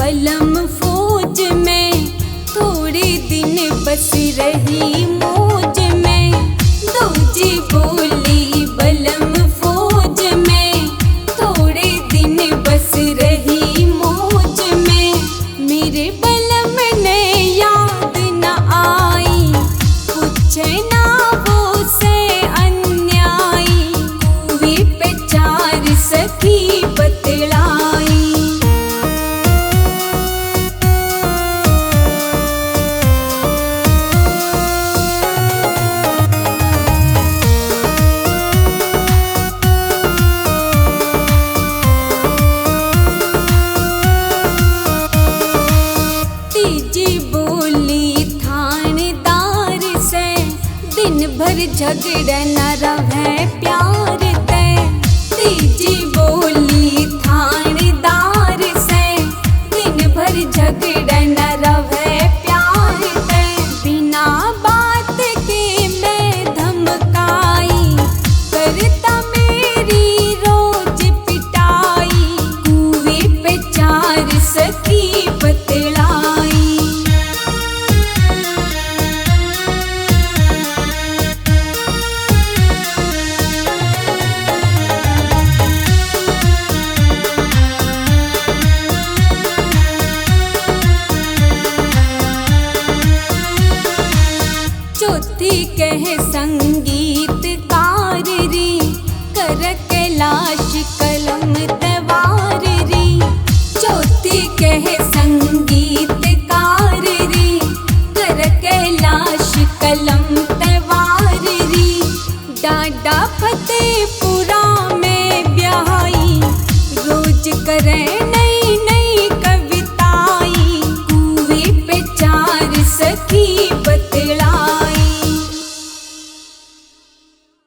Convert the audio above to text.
बलम फौज में, थोड़े दिन बस रही मौज में। दूजी बोली बलम फौज में, थोड़े दिन बस रही मौज में। मेरे बलम ने याद न आई, पूछे ना वो से अन्यायी, कुएं पे 4 सखी बतलाई। तीजी बोली थानेदार से, दिन भर झगड़ा न रहे प्यार ते। तीजी बोली थानेदार से, दिन भर झगड़ा न रहे प्यार ते। बिना बात के मैं धमकाई, करता मेरी रोज पिटाई, कुएं पे 4 सखी बतलाई। चौथी कहे संगीतकार री, कर कैलाश कलम तवार री। चौथी कहे संगीतकार री, कर कैलाश कलम तवार री। डाडा फतेहपुरा में ब्याही, रोज करे